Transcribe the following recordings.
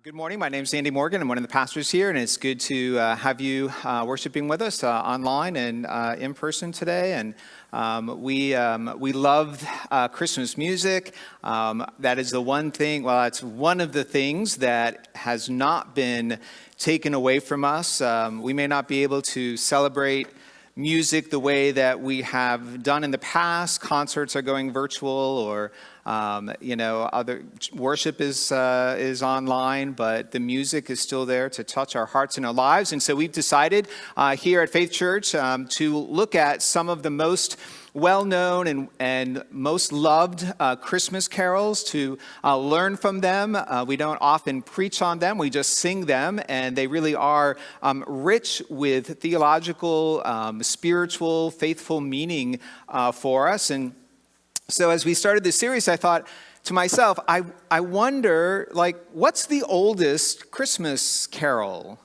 Good morning. My name is Andy Morgan. I'm one of the pastors here, and it's good to have you worshiping with us online and in person today. And we love Christmas music. That is the one thing. Well, it's one of the things that has not been taken away from us. We may not be able to celebrate music the way that we have done in the past. Concerts are going virtual, or other worship is online, but the music is still there to touch our hearts and our lives. And so we've decided here at Faith Church to look at some of the most well-known and most loved Christmas carols, to learn from them. We don't often preach on them, we just sing them, and they really are rich with theological, spiritual, faithful meaning for us. And so as we started this series, I thought to myself, I wonder, what's the oldest Christmas carol?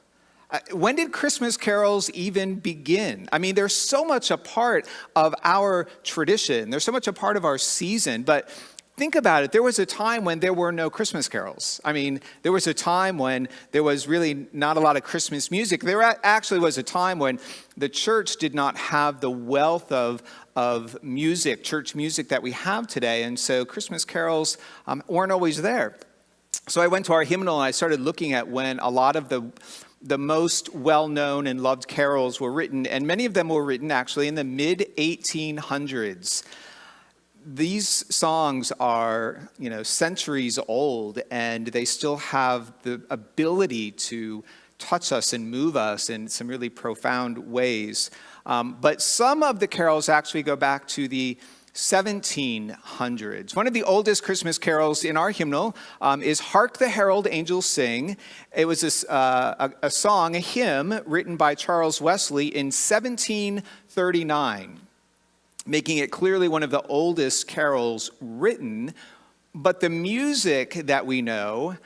When did Christmas carols even begin? I mean, they're so much a part of our tradition. They're so much a part of our season. But think about it. There was a time when there were no Christmas carols. I mean, there was a time when there was really not a lot of Christmas music. There actually was a time when the church did not have the wealth of music, church music that we have today. And so Christmas carols weren't always there. So I went to our hymnal and I started looking at when a lot of the most well-known and loved carols were written, and many of them were written actually in the mid-1800s. These songs are, centuries old, and they still have the ability to touch us and move us in some really profound ways. But some of the carols actually go back to the 1700s. One of the oldest Christmas carols in our hymnal is "Hark the Herald Angels Sing." It was a song, a hymn written by Charles Wesley in 1739, making it clearly one of the oldest carols written. But the music that we know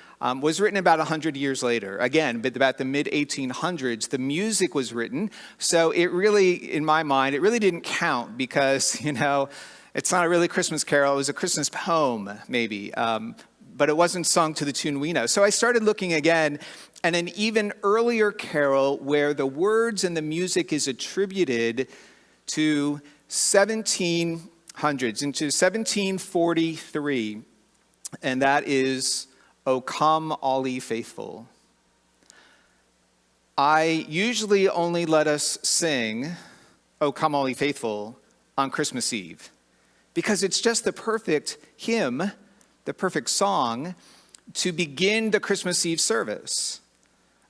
was written about 100 years later. Again, but about the mid-1800s, the music was written. So it really, in my mind, it really didn't count because, it's not a really Christmas carol. It was a Christmas poem, maybe. But it wasn't sung to the tune we know. So I started looking again, and an even earlier carol where the words and the music is attributed to 1700s, into 1743. And that is, "O Come All Ye Faithful." I usually only let us sing "O Come All Ye Faithful" on Christmas Eve, because it's just the perfect hymn, the perfect song to begin the Christmas Eve service.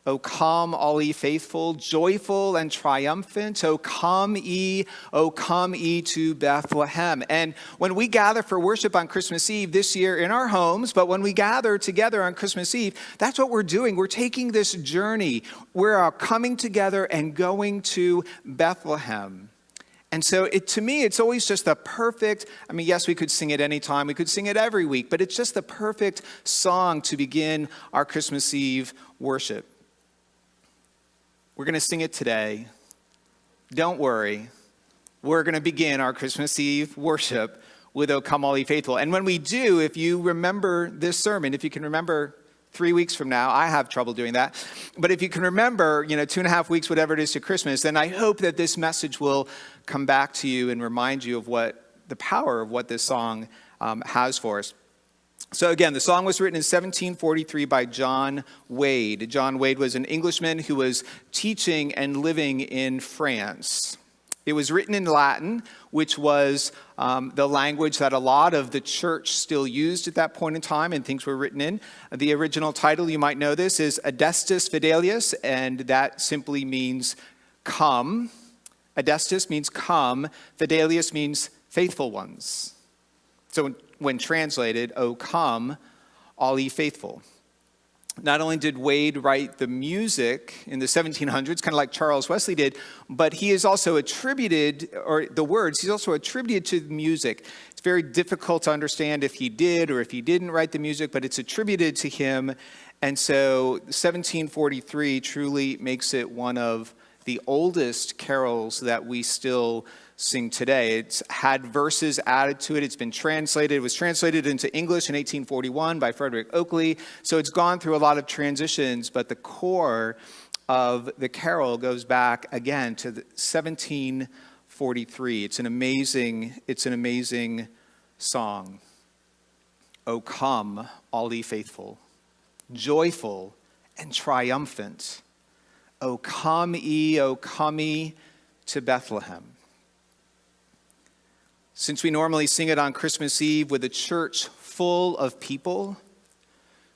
O come all ye faithful, joyful and triumphant. O come ye to Bethlehem. And when we gather for worship on Christmas Eve this year in our homes, but when we gather together on Christmas Eve, that's what we're doing. We're taking this journey. We're coming together and going to Bethlehem. And so to me, it's always just the perfect, yes, we could sing it anytime. We could sing it every week, but it's just the perfect song to begin our Christmas Eve worship. We're going to sing it today. Don't worry. We're going to begin our Christmas Eve worship with "O Come All Ye Faithful." And when we do, if you remember this sermon, if you can remember 3 weeks from now, I have trouble doing that. But if you can remember, 2.5 weeks, whatever it is to Christmas, then I hope that this message will come back to you and remind you of the power of what this song has for us. So again, the song was written in 1743 by John Wade. John Wade was an Englishman who was teaching and living in France. It was written in Latin, which was the language that a lot of the church still used at that point in time, and things were written in. The original title, you might know this, is Adestus Fidelius, and that simply means come. Adestus means come. Fidelius means faithful ones. So when translated, "O come, all ye faithful." Not only did Wade write the music in the 1700s, kind of like Charles Wesley did, but he is also attributed, or the words, he's also attributed to the music. It's very difficult to understand if he did or if he didn't write the music, but it's attributed to him. And so 1743 truly makes it one of the oldest carols that we still sing today. It's had verses added to it. It's been translated. It was translated into English in 1841 by Frederick Oakley. So it's gone through a lot of transitions, but the core of the carol goes back again to 1743. It's an amazing song. O come, all ye faithful, joyful and triumphant. O come ye to Bethlehem. Since we normally sing it on Christmas Eve with a church full of people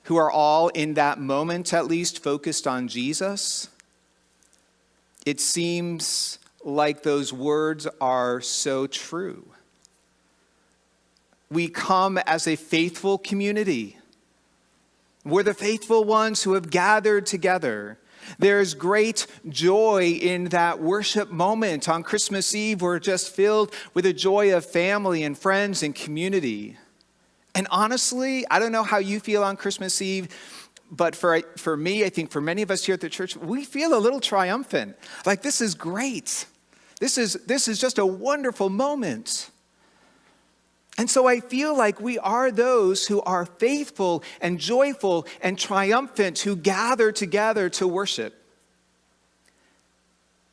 who are all in that moment at least focused on Jesus, it seems like those words are so true. We come as a faithful community. We're the faithful ones who have gathered together. There's great joy in that worship moment on Christmas Eve. We're just filled with the joy of family and friends and community. And honestly, I don't know how you feel on Christmas Eve, but for me, I think for many of us here at the church, we feel a little triumphant. Like, this is great. This is just a wonderful moment. And so I feel like we are those who are faithful and joyful and triumphant, who gather together to worship.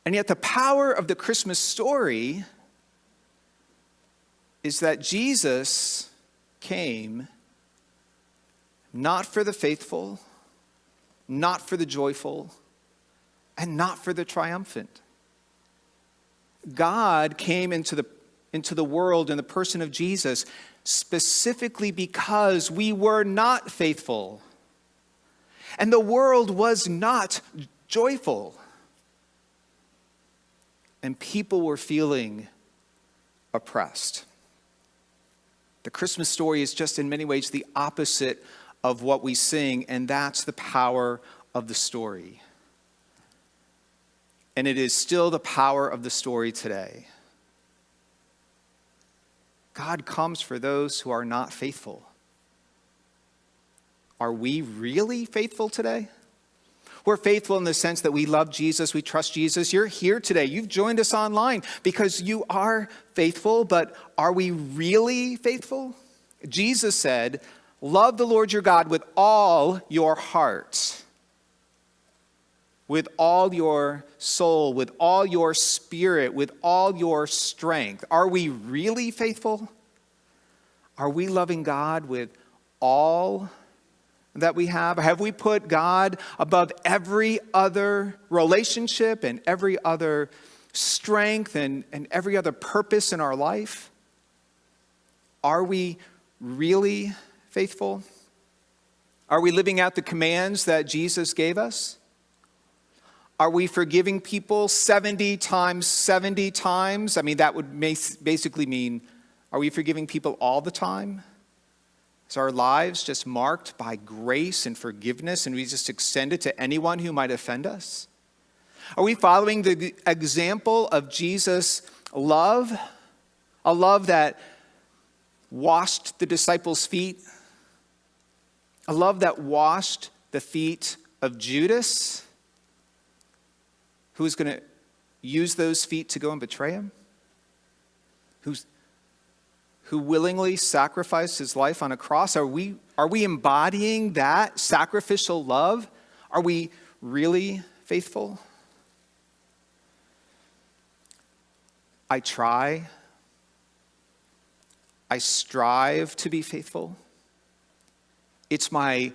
And yet the power of the Christmas story is that Jesus came not for the faithful, not for the joyful, and not for the triumphant. God came into the world in the person of Jesus specifically because we were not faithful and the world was not joyful and people were feeling oppressed. The Christmas story is just in many ways the opposite of what we sing, and that's the power of the story. And it is still the power of the story today. God comes for those who are not faithful. Are we really faithful today? We're faithful in the sense that we love Jesus, we trust Jesus. You're here today. You've joined us online because you are faithful, but are we really faithful? Jesus said, love the Lord your God with all your heart, with all your soul, with all your spirit, with all your strength. Are we really faithful? Are we loving God with all that we have? Have we put God above every other relationship and every other strength and every other purpose in our life? Are we really faithful? Are we living out the commands that Jesus gave us? Are we forgiving people 70 times, 70 times? I mean, that would basically mean, are we forgiving people all the time? Is our lives just marked by grace and forgiveness and we just extend it to anyone who might offend us? Are we following the example of Jesus' love? A love that washed the disciples' feet? A love that washed the feet of Judas, who's going to use those feet to go and betray him? Who willingly sacrificed his life on a cross? Are we embodying that sacrificial love? Are we really faithful? I strive to be faithful. It's my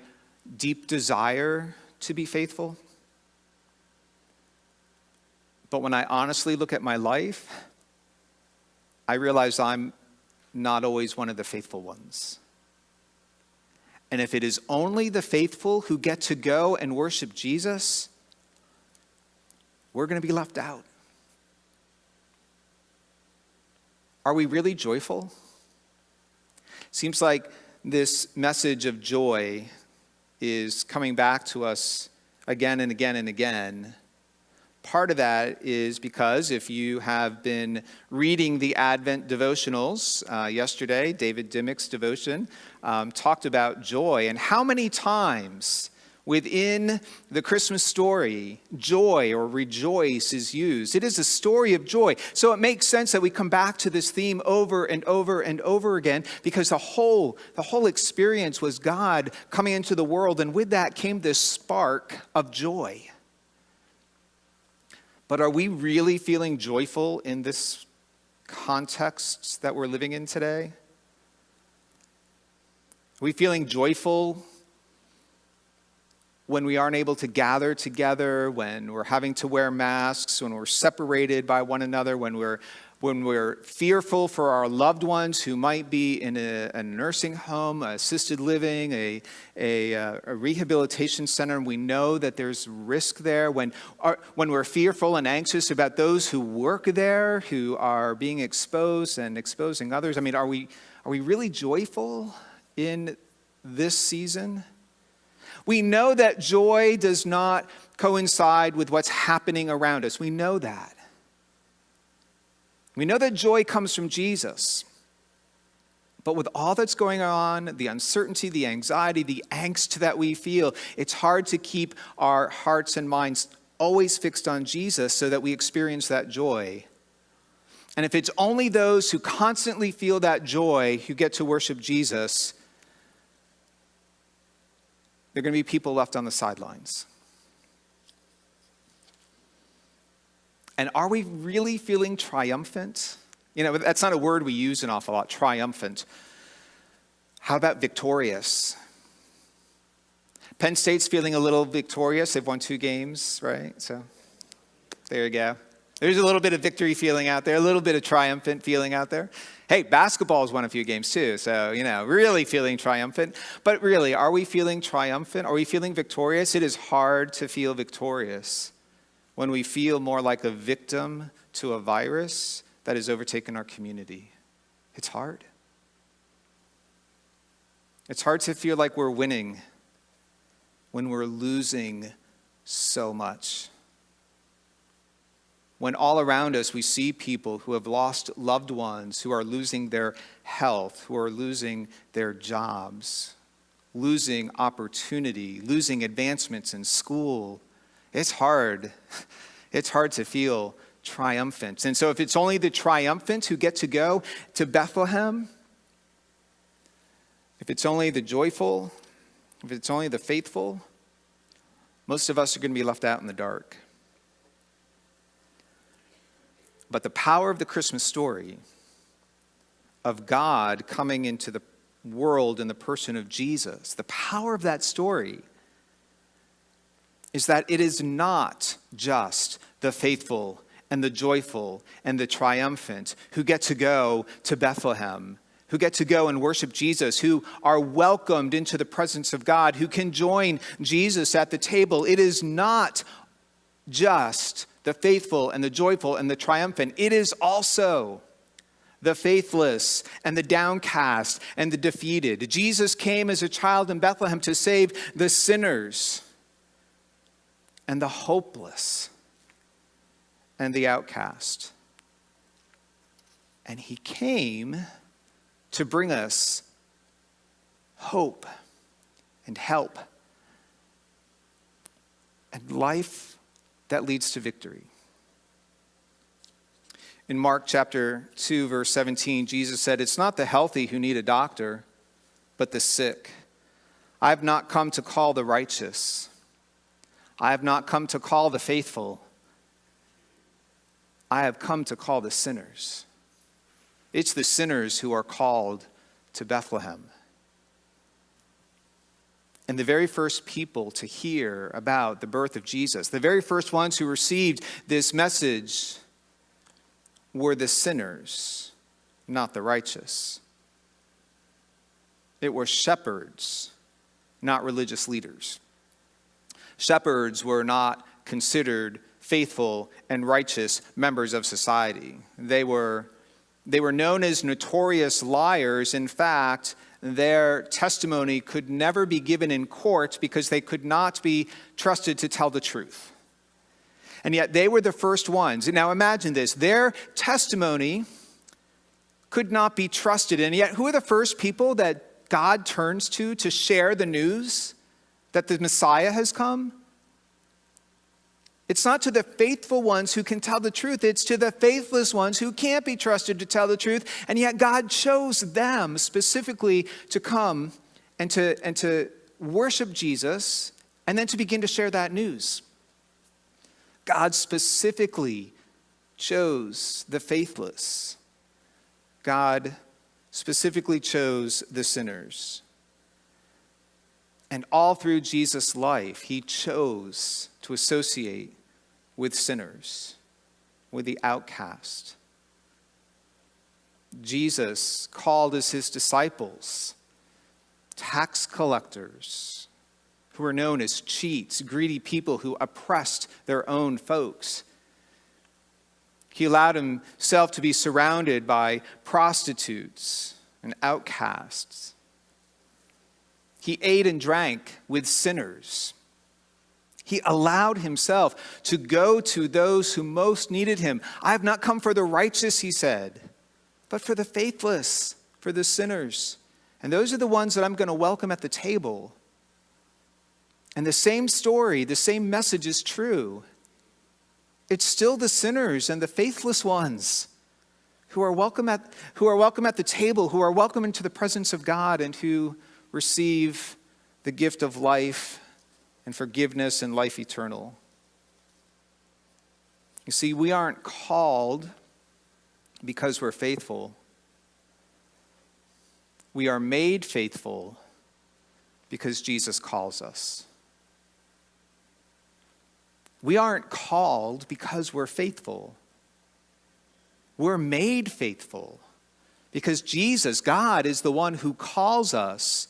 deep desire to be faithful. But when I honestly look at my life, I realize I'm not always one of the faithful ones. And if it is only the faithful who get to go and worship Jesus, we're going to be left out. Are we really joyful? Seems like this message of joy is coming back to us again and again and again. Part of that is because if you have been reading the Advent devotionals, yesterday, David Dimmock's devotion talked about joy and how many times Within the Christmas story, joy or rejoice is used. It is a story of joy. So it makes sense that we come back to this theme over and over and over again, because the whole experience was God coming into the world, and with that came this spark of joy. But are we really feeling joyful in this context that we're living in today? Are we feeling joyful when we aren't able to gather together, when we're having to wear masks, when we're separated by one another, when we're fearful for our loved ones who might be in a nursing home, assisted living, a rehabilitation center, and we know that there's risk there, when we're fearful and anxious about those who work there, who are being exposed and exposing others? I mean, are we really joyful in this season? We know that joy does not coincide with what's happening around us. We know that. We know that joy comes from Jesus. But with all that's going on, the uncertainty, the anxiety, the angst that we feel, it's hard to keep our hearts and minds always fixed on Jesus so that we experience that joy. And if it's only those who constantly feel that joy who get to worship Jesus, there are going to be people left on the sidelines. And are we really feeling triumphant? You know, that's not a word we use an awful lot, triumphant. How about victorious? Penn State's feeling a little victorious. They've won 2 games, right? So there you go. There's a little bit of victory feeling out there, a little bit of triumphant feeling out there. Hey, basketball's won a few games too, so, really feeling triumphant. But really, are we feeling triumphant? Are we feeling victorious? It is hard to feel victorious when we feel more like a victim to a virus that has overtaken our community. It's hard. It's hard to feel like we're winning when we're losing so much. When all around us we see people who have lost loved ones, who are losing their health, who are losing their jobs, losing opportunity, losing advancements in school. It's hard. It's hard to feel triumphant. And so if it's only the triumphant who get to go to Bethlehem, if it's only the joyful, if it's only the faithful, most of us are going to be left out in the dark. But the power of the Christmas story, of God coming into the world in the person of Jesus, the power of that story is that it is not just the faithful and the joyful and the triumphant who get to go to Bethlehem, who get to go and worship Jesus, who are welcomed into the presence of God, who can join Jesus at the table. It is not just the faithful and the joyful and the triumphant. It is also the faithless and the downcast and the defeated. Jesus came as a child in Bethlehem to save the sinners and the hopeless and the outcast. And he came to bring us hope and help and life that leads to victory. In Mark chapter 2, verse 17, Jesus said, "It's not the healthy who need a doctor, but the sick. I have not come to call the righteous. I have not come to call the faithful. I have come to call the sinners." It's the sinners who are called to Bethlehem. And the very first people to hear about the birth of Jesus, the very first ones who received this message were the sinners, not the righteous. It were shepherds, not religious leaders. Shepherds were not considered faithful and righteous members of society. They were known as notorious liars. In fact, their testimony could never be given in court because they could not be trusted to tell the truth. And yet they were the first ones. Now imagine this. Their testimony could not be trusted. And yet who are the first people that God turns to share the news that the Messiah has come? It's not to the faithful ones who can tell the truth. It's to the faithless ones who can't be trusted to tell the truth. And yet God chose them specifically to come and to worship Jesus and then to begin to share that news. God specifically chose the faithless. God specifically chose the sinners. And all through Jesus' life, he chose to associate with sinners, with the outcast. Jesus called as his disciples tax collectors who were known as cheats, greedy people who oppressed their own folks. He allowed himself to be surrounded by prostitutes and outcasts. He ate and drank with sinners. He allowed himself to go to those who most needed him. I have not come for the righteous, he said, but for the faithless, for the sinners. And those are the ones that I'm going to welcome at the table. And the same story, the same message is true. It's still the sinners and the faithless ones who are welcome at the table, who are welcome into the presence of God, and who receive the gift of life and forgiveness and life eternal. You see, we aren't called because we're faithful. We are made faithful because Jesus calls us. We aren't called because we're faithful. We're made faithful because Jesus, God, is the one who calls us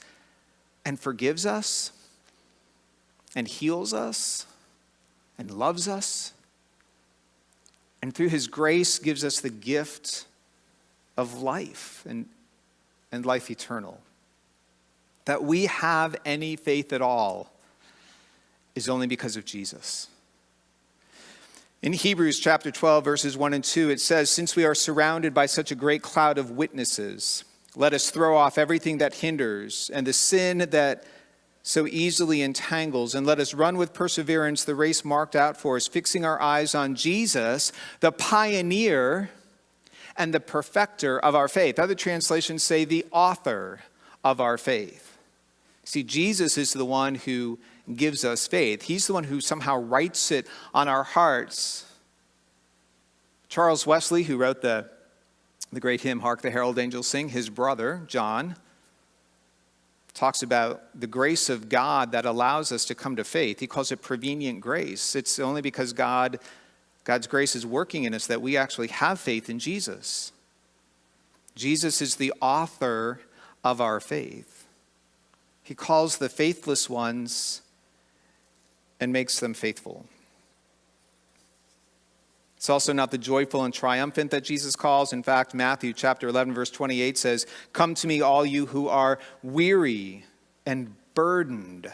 and forgives us and heals us and loves us, and through his grace gives us the gift of life and life eternal. That we have any faith at all is only because of Jesus. In Hebrews chapter 12, verses 1 and 2, it says, "Since we are surrounded by such a great cloud of witnesses, let us throw off everything that hinders and the sin that so easily entangles, and let us run with perseverance the race marked out for us, fixing our eyes on Jesus, the pioneer and the perfecter of our faith." Other translations say the author of our faith. See, Jesus is the one who gives us faith. He's the one who somehow writes it on our hearts. Charles Wesley, who wrote the great hymn, "Hark the Herald Angels Sing," his brother, John, talks about the grace of God that allows us to come to faith. He calls it prevenient grace. It's only because God's grace is working in us that we actually have faith in Jesus. Jesus is the author of our faith. He calls the faithless ones and makes them faithful. It's also not the joyful and triumphant that Jesus calls. In fact, Matthew chapter 11, verse 28 says, "Come to me, all you who are weary and burdened,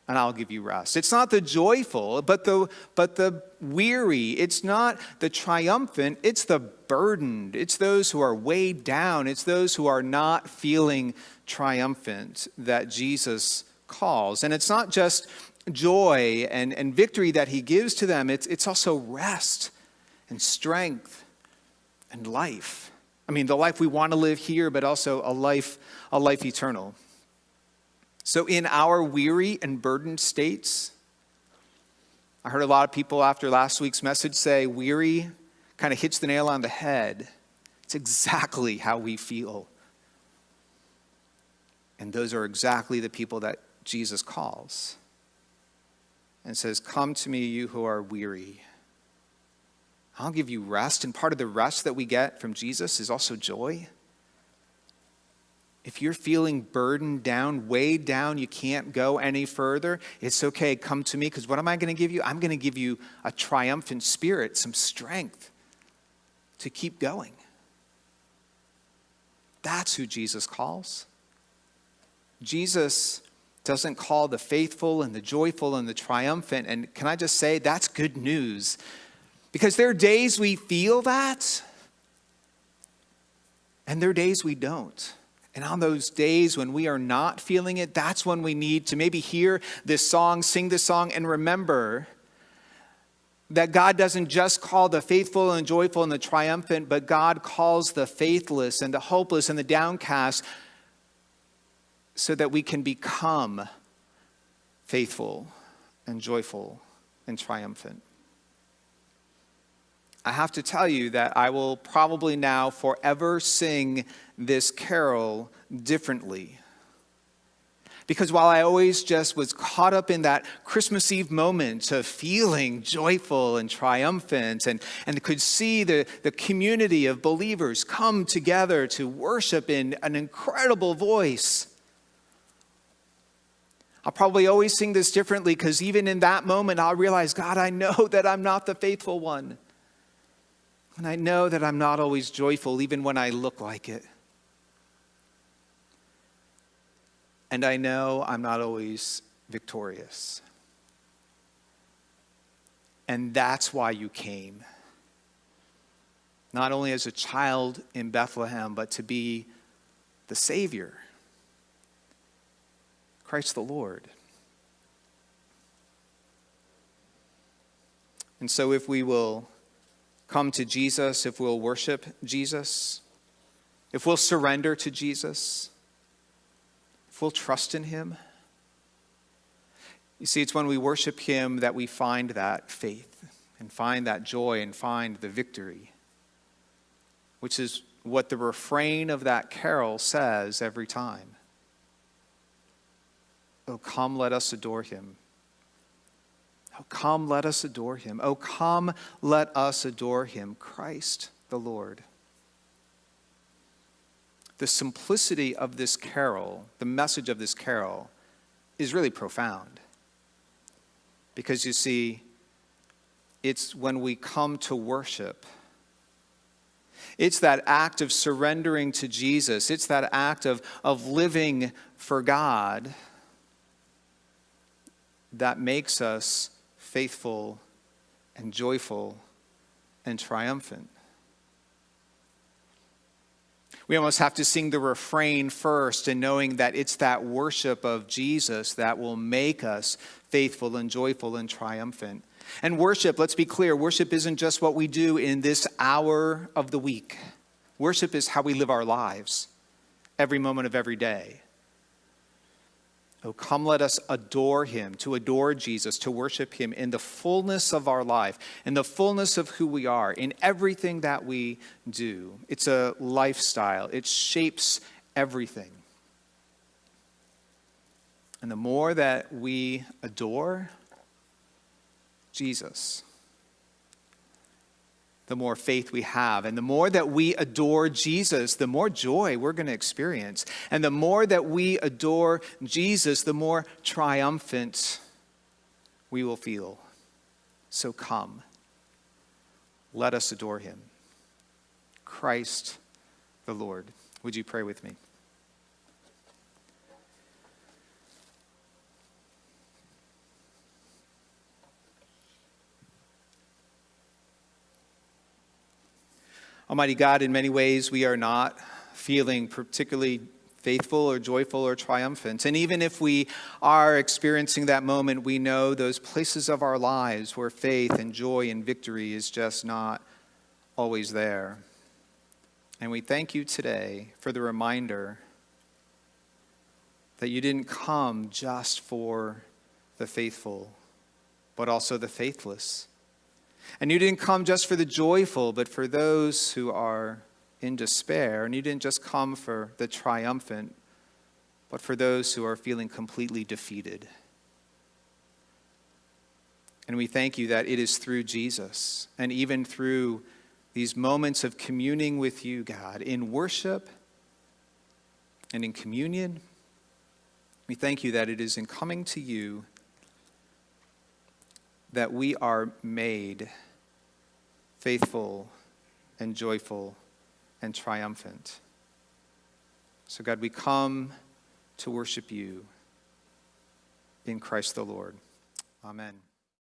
and I'll give you rest." It's not the joyful, but the weary. It's not the triumphant, it's the burdened. It's those who are weighed down. It's those who are not feeling triumphant that Jesus calls. And it's not just joy and victory that he gives to them. It's also rest and strength and life. I mean, the life we want to live here, but also a life eternal. So in our weary and burdened states, I heard a lot of people after last week's message say weary kind of hits the nail on the head. It's exactly how we feel. And those are exactly the people that Jesus calls and says, "Come to me, you who are weary. I'll give you rest." And part of the rest that we get from Jesus is also joy. If you're feeling burdened down, weighed down, you can't go any further, it's okay, come to me, because what am I going to give you? I'm going to give you a triumphant spirit, some strength to keep going. That's who Jesus calls. Jesus doesn't call the faithful and the joyful and the triumphant. And can I just say, that's good news. Because there are days we feel that, and there are days we don't. And on those days when we are not feeling it, that's when we need to maybe hear this song, sing this song, and remember that God doesn't just call the faithful and joyful and the triumphant, but God calls the faithless and the hopeless and the downcast so that we can become faithful and joyful and triumphant. I have to tell you that I will probably now forever sing this carol differently. Because while I always just was caught up in that Christmas Eve moment of feeling joyful and triumphant and could see the community of believers come together to worship in an incredible voice, I'll probably always sing this differently because even in that moment I'll realize, God, I know that I'm not the faithful one. And I know that I'm not always joyful even when I look like it. And I know I'm not always victorious. And that's why you came. Not only as a child in Bethlehem, but to be the Savior, Christ the Lord. And so if we will come to Jesus, if we'll worship Jesus, if we'll surrender to Jesus, if we'll trust in him, you see, it's when we worship him that we find that faith and find that joy and find the victory, which is what the refrain of that carol says every time. Oh, come, let us adore him. Oh, come, let us adore him. Oh, come, let us adore him, Christ the Lord. The simplicity of this carol, the message of this carol, is really profound. Because you see, it's when we come to worship, it's that act of surrendering to Jesus, it's that act of living for God that makes us faithful and joyful and triumphant. We almost have to sing the refrain first, and knowing that it's that worship of Jesus that will make us faithful and joyful and triumphant. And worship, let's be clear, worship isn't just what we do in this hour of the week. Worship is how we live our lives every moment of every day. Oh, come, let us adore him, to adore Jesus, to worship him in the fullness of our life, in the fullness of who we are, in everything that we do. It's a lifestyle. It shapes everything. And the more that we adore Jesus, the more faith we have. And the more that we adore Jesus, the more joy we're going to experience. And the more that we adore Jesus, the more triumphant we will feel. So come, let us adore him. Christ the Lord. Would you pray with me? Almighty God, in many ways we are not feeling particularly faithful or joyful or triumphant. And even if we are experiencing that moment, we know those places of our lives where faith and joy and victory is just not always there. And we thank you today for the reminder that you didn't come just for the faithful, but also the faithless. And you didn't come just for the joyful, but for those who are in despair. And you didn't just come for the triumphant, but for those who are feeling completely defeated. And we thank you that it is through Jesus, and even through these moments of communing with you, God, in worship and in communion, we thank you that it is in coming to you that we are made faithful and joyful and triumphant. So God, we come to worship you in Christ the Lord. Amen.